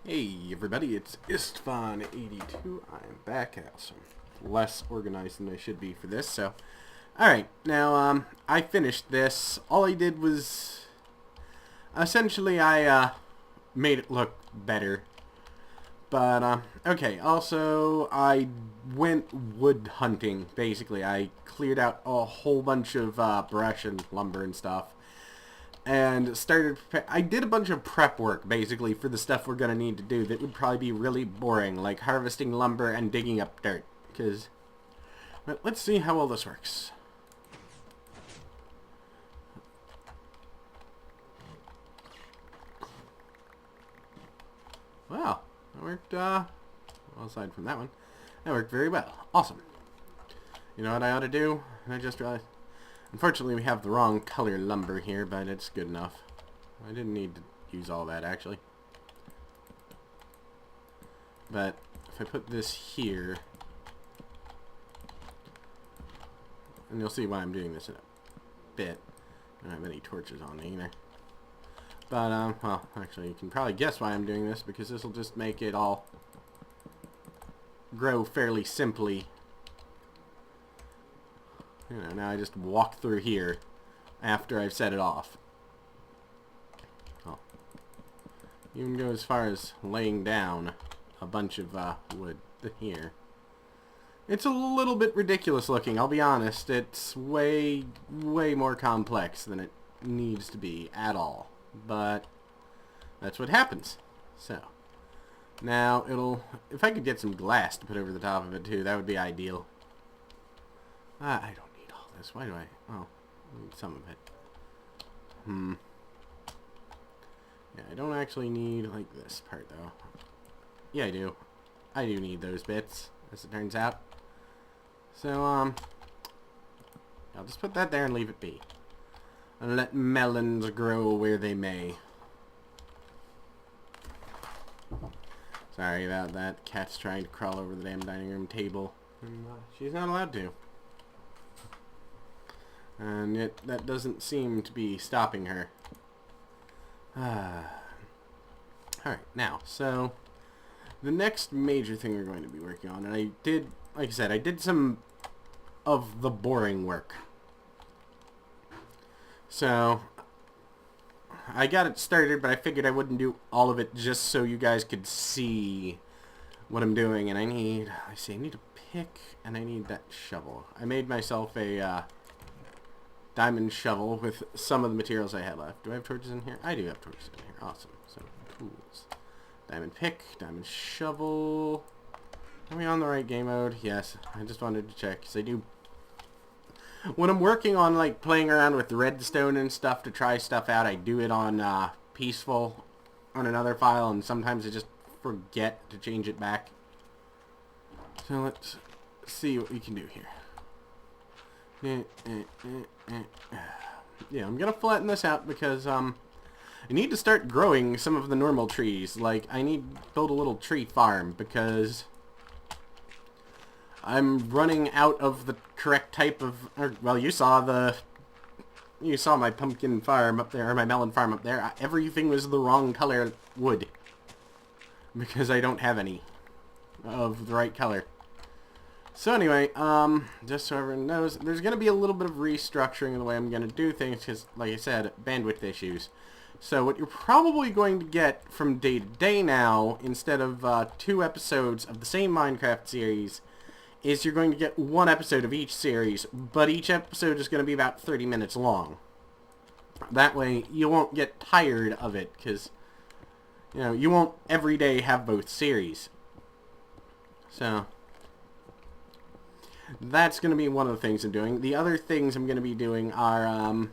Hey everybody, it's Istvan82. I am back at some less organized than I should be for this, so alright, now I finished this. All I did was essentially I made it look better. But okay, also I went wood hunting basically. I cleared out a whole bunch of brush and lumber and stuff. And I did a bunch of prep work, basically, for the stuff we're going to need to do that would probably be really boring, like harvesting lumber and digging up dirt. But let's see how well this works. Wow, that worked, well, aside from that one, that worked very well. Awesome. You know what I ought to do? I just realized... Unfortunately, we have the wrong color lumber here, but it's good enough. I didn't need to use all that, actually. But if I put this here, and you'll see why I'm doing this in a bit. I don't have any torches on me either. But, well, actually, you can probably guess why I'm doing this, because this will just make it all grow fairly simply. You know, now I just walk through here after I've set it off. Oh. Even go as far as laying down a bunch of wood here. It's a little bit ridiculous looking, I'll be honest. It's way more complex than it needs to be at all. But that's what happens. So, now if I could get some glass to put over the top of it too, that would be ideal. I don't need all this. Why do I? Oh, I need some of it. Yeah, I don't actually need, like, this part, though. Yeah, I do. I do need those bits, as it turns out. So, I'll just put that there and leave it be. And let melons grow where they may. Sorry about that. Cat's trying to crawl over the damn dining room table. And, she's not allowed to. And yet, that doesn't seem to be stopping her. Alright, now, so, the next major thing we're going to be working on, and I did, like I said, I did some of the boring work. So, I got it started, but I figured I wouldn't do all of it just so you guys could see what I'm doing. And I need a pick, and I need that shovel. I made myself a, diamond shovel with some of the materials I had left. Do I have torches in here? I do have torches in here. Awesome. So, tools. Diamond pick, diamond shovel. Are we on the right game mode? Yes. I just wanted to check, because I do... When I'm working on, like, playing around with redstone and stuff to try stuff out, I do it on, peaceful on another file, and sometimes I just forget to change it back. So, let's see what we can do here. Yeah, I'm gonna flatten this out because I need to start growing some of the normal trees. Like, I need to build a little tree farm because I'm running out of the correct type of, well, you saw my pumpkin farm up there, or my melon farm up there. Everything was the wrong color wood because I don't have any of the right color. So anyway, just so everyone knows, there's going to be a little bit of restructuring in the way I'm going to do things because, like I said, bandwidth issues. So what you're probably going to get from day to day now, instead of 2 episodes of the same Minecraft series, is you're going to get 1 episode of each series, but each episode is going to be about 30 minutes long. That way, you won't get tired of it, because, you know, you won't every day have both series. So... that's going to be one of the things I'm doing. The other things I'm going to be doing are, I'm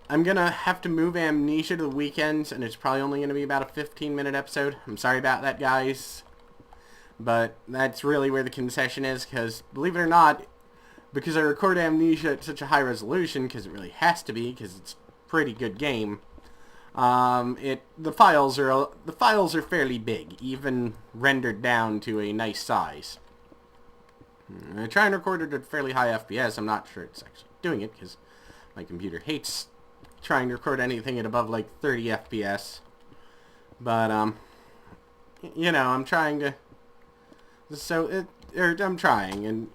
going to have to move Amnesia to the weekends, and it's probably only going to be about a 15-minute episode. I'm sorry about that, guys. But that's really where the concession is, because, believe it or not, because I record Amnesia at such a high resolution, because it really has to be, because it's a pretty good game, the files are fairly big, even rendered down to a nice size. I try and record it at fairly high FPS. I'm not sure it's actually doing it because my computer hates trying to record anything at above like 30 FPS. But you know, I'm trying to... I'm trying, and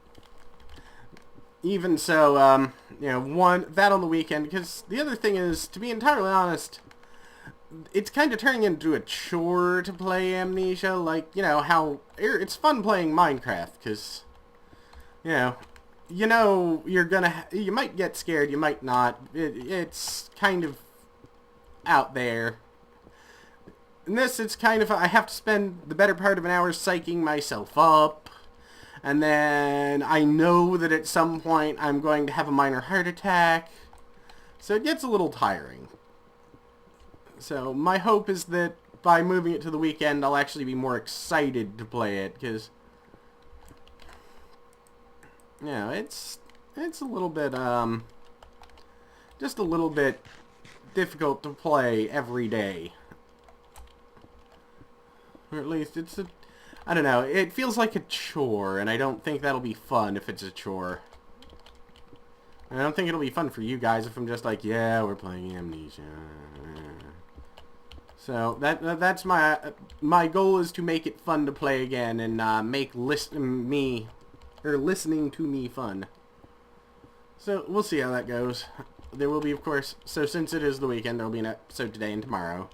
even so, you know, that on the weekend, because the other thing is, to be entirely honest, it's kind of turning into a chore to play Amnesia, like, you know, how it's fun playing Minecraft, because, you know, you might get scared, you might not, it's kind of out there. In this, it's kind of, I have to spend the better part of an hour psyching myself up, and then I know that at some point I'm going to have a minor heart attack, so it gets a little tiring. So my hope is that by moving it to the weekend, I'll actually be more excited to play it, because, you know, it's a little bit, just a little bit difficult to play every day. Or at least I don't know, it feels like a chore, and I don't think that'll be fun if it's a chore. I don't think it'll be fun for you guys if I'm just like, yeah, we're playing Amnesia. So that's my goal, is to make it fun to play again, and make listening to me fun. So we'll see how that goes. There will be, of course, so since it is the weekend, there will be an episode today and tomorrow,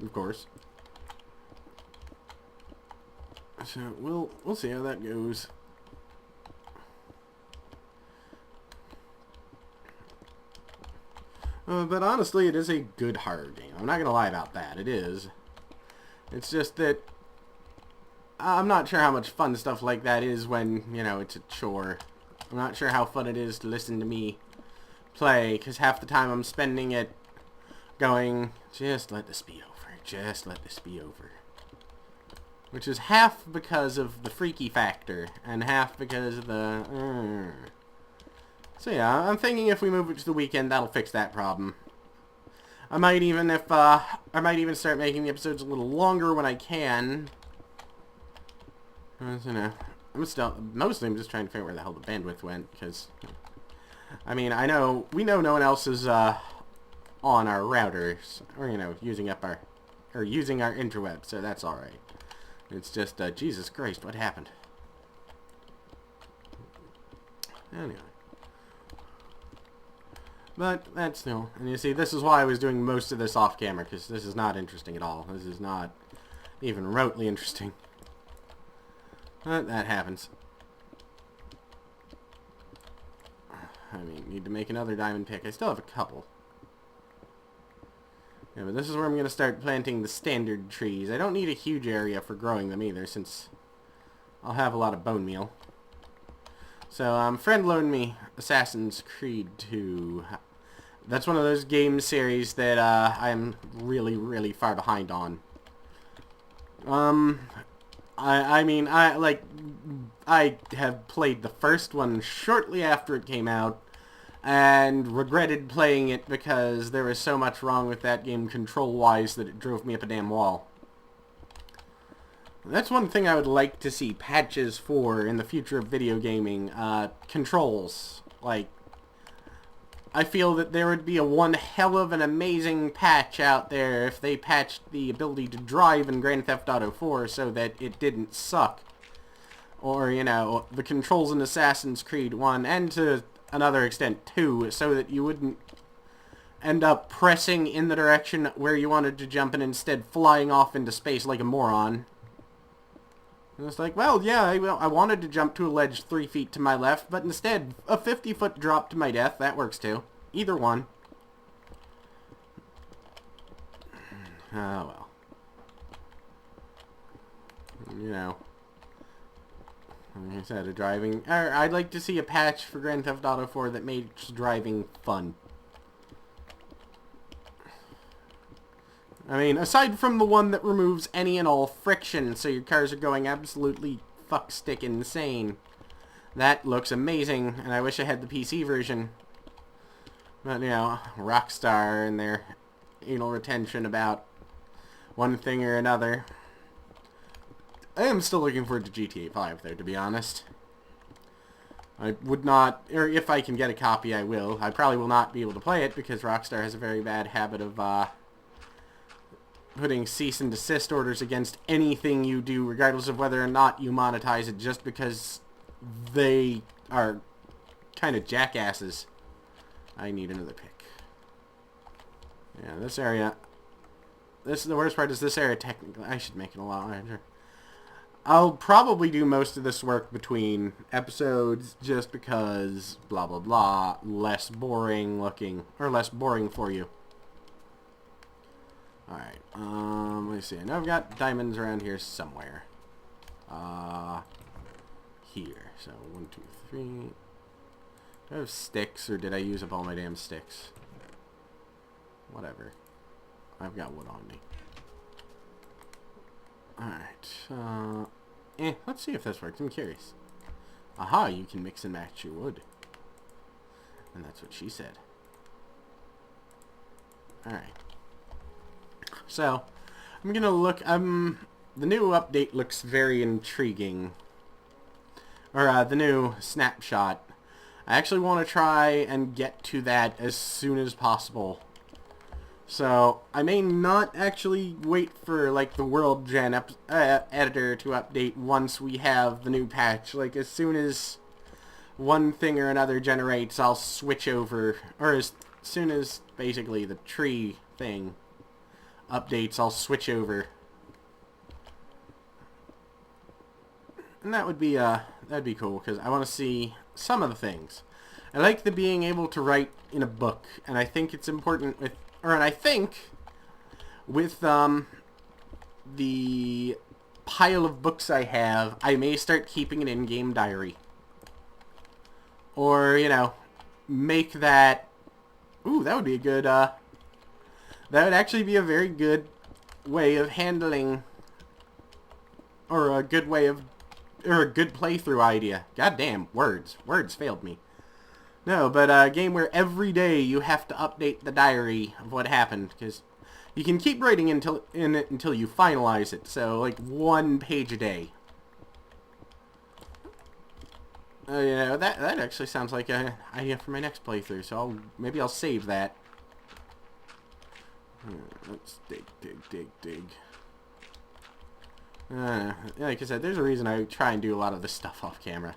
of course. So we'll see how that goes. But honestly, it is a good horror game. I'm not gonna lie about that. It is. It's just that I'm not sure how much fun stuff like that is when, you know, it's a chore. I'm not sure how fun it is to listen to me play, because half the time I'm spending it going, just let this be over. Just let this be over. Which is half because of the freaky factor, and half because of the... So yeah, I'm thinking if we move it to the weekend, that'll fix that problem. I might even start making the episodes a little longer when I can. You know, mostly I'm just trying to figure out where the hell the bandwidth went, because, I mean, we know no one else is, on our routers, or, you know, using our interweb, so that's alright. It's just, Jesus Christ, what happened? Anyway. But, that's still, and you see, this is why I was doing most of this off camera, because this is not interesting at all. This is not even remotely interesting. But that happens. I mean, need to make another diamond pick. I still have a couple. Yeah, but this is where I'm going to start planting the standard trees. I don't need a huge area for growing them either, since I'll have a lot of bone meal. So, friend loaned me Assassin's Creed 2. That's one of those game series that, I am really, really far behind on. I mean, I have played the first one shortly after it came out, and regretted playing it because there was so much wrong with that game control-wise that it drove me up a damn wall. That's one thing I would like to see patches for in the future of video gaming. Controls. Like, I feel that there would be one hell of an amazing patch out there if they patched the ability to drive in Grand Theft Auto 4 so that it didn't suck. Or, you know, the controls in Assassin's Creed 1, and to another extent 2, so that you wouldn't end up pressing in the direction where you wanted to jump and instead flying off into space like a moron. And it's like, well, yeah, I wanted to jump to a ledge 3 feet to my left, but instead, a 50-foot drop to my death, that works too. Either one. Oh, well. You know. Like I said, I'd like to see a patch for Grand Theft Auto 4 that makes driving fun. I mean, aside from the one that removes any and all friction, so your cars are going absolutely fuckstick insane. That looks amazing, and I wish I had the PC version. But, you know, Rockstar and their anal retention about one thing or another. I am still looking forward to GTA 5, though, to be honest. I would not, or if I can get a copy, I will. I probably will not be able to play it, because Rockstar has a very bad habit of, putting cease and desist orders against anything you do, regardless of whether or not you monetize it, just because they are kind of jackasses. I need another pick. Yeah, this area... the worst part is this area technically... I should make it a lot larger. I'll probably do most of this work between episodes just because blah blah blah, less boring looking, or less boring for you. Alright, let me see. I know I've got diamonds around here somewhere. Here. So, 1, 2, 3. Do I have sticks, or did I use up all my damn sticks? Whatever. I've got wood on me. Alright, let's see if this works. I'm curious. Aha, you can mix and match your wood. And that's what she said. Alright. So, I'm gonna look, the new update looks very intriguing. Or, the new snapshot. I actually want to try and get to that as soon as possible. So, I may not actually wait for, like, the World Gen editor to update once we have the new patch. Like, as soon as one thing or another generates, I'll switch over. Or as soon as, basically, the tree thing updates, I'll switch over. And that'd be cool, because I want to see some of the things. I like the being able to write in a book, and I think it's important with... And I think with the pile of books I have, I may start keeping an in-game diary. Or, you know, make that... Ooh, that would be a good... that would actually be a very good way of handling... Or a good way of... Or a good playthrough idea. Goddamn, words. Words failed me. No, but a game where every day you have to update the diary of what happened, because you can keep writing in it until you finalize it, so like 1 page a day. You know, that actually sounds like an idea for my next playthrough, so maybe I'll save that. Let's dig. Like I said, there's a reason I try and do a lot of this stuff off camera.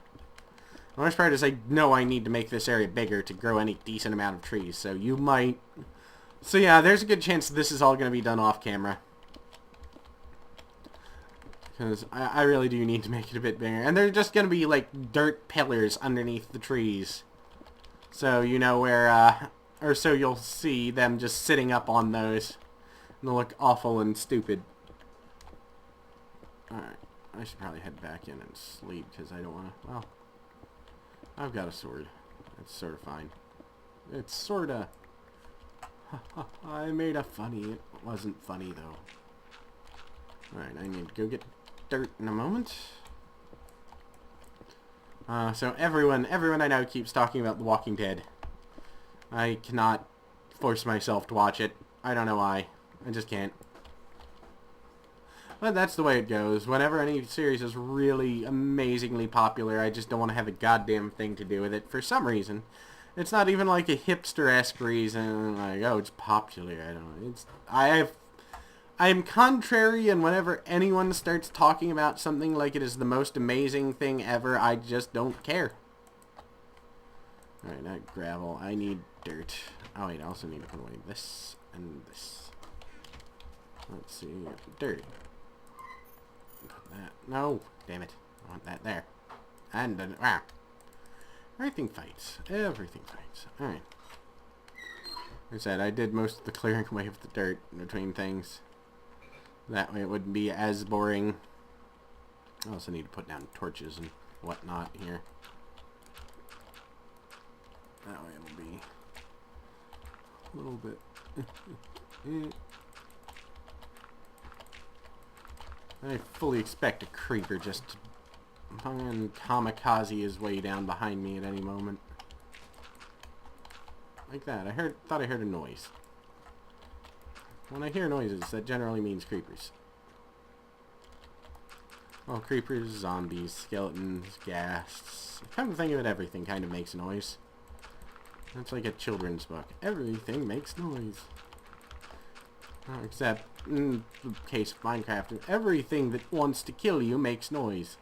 The worst part is I know I need to make this area bigger to grow any decent amount of trees, so you might... So yeah, there's a good chance this is all going to be done off camera. Because I really do need to make it a bit bigger. And they're just going to be like dirt pillars underneath the trees. So you know where, or so you'll see them just sitting up on those. And they'll look awful and stupid. Alright, I should probably head back in and sleep because I don't want to... Well... I've got a sword. It's sort of fine. It's sort of... I made a funny. It wasn't funny, though. Alright, I need to go get dirt in a moment. So everyone I know keeps talking about The Walking Dead. I cannot force myself to watch it. I don't know why. I just can't. But that's the way it goes. Whenever any series is really amazingly popular, I just don't want to have a goddamn thing to do with it for some reason. It's not even like a hipster-esque reason, like, oh, it's popular. I don't know. I am contrary, and whenever anyone starts talking about something like it is the most amazing thing ever, I just don't care. Alright, not gravel. I need dirt. Oh, wait, I also need to put away this and this. Let's see. Dirt. Put that. No, damn it. I want that there. And then, everything fights. Everything fights. Alright. Like I said, I did most of the clearing away of the dirt in between things. That way it wouldn't be as boring. I also need to put down torches and whatnot here. That way it'll be a little bit... I fully expect a creeper just to kamikaze his way down behind me at any moment. Like that. Thought I heard a noise. When I hear noises, that generally means creepers. Well, creepers, zombies, skeletons, ghasts. Come to think of it, everything kind of makes noise. That's like a children's book. Everything makes noise. Except in the case of Minecraft, everything that wants to kill you makes noise.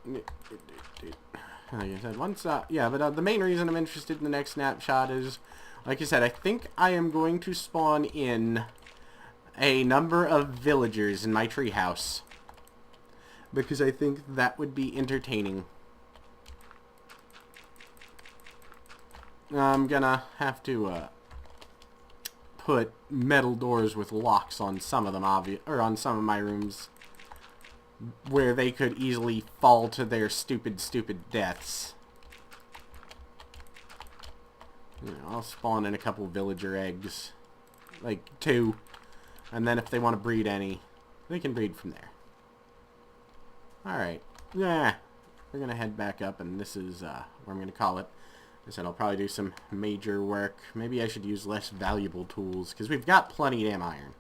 Like I said, once, yeah, but the main reason I'm interested in the next snapshot is, like I said, I think I am going to spawn in a number of villagers in my treehouse. Because I think that would be entertaining. I'm gonna have to, put metal doors with locks on some of them, or on some of my rooms, where they could easily fall to their stupid deaths. You know, I'll spawn in a couple villager eggs. Like 2. And then if they want to breed any, they can breed from there. Alright. Yeah. We're going to head back up, and this is where I'm going to call it. I said I'll probably do some major work. Maybe I should use less valuable tools, because we've got plenty of damn iron.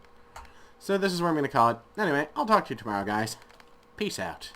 So this is where I'm going to call it. Anyway, I'll talk to you tomorrow, guys. Peace out.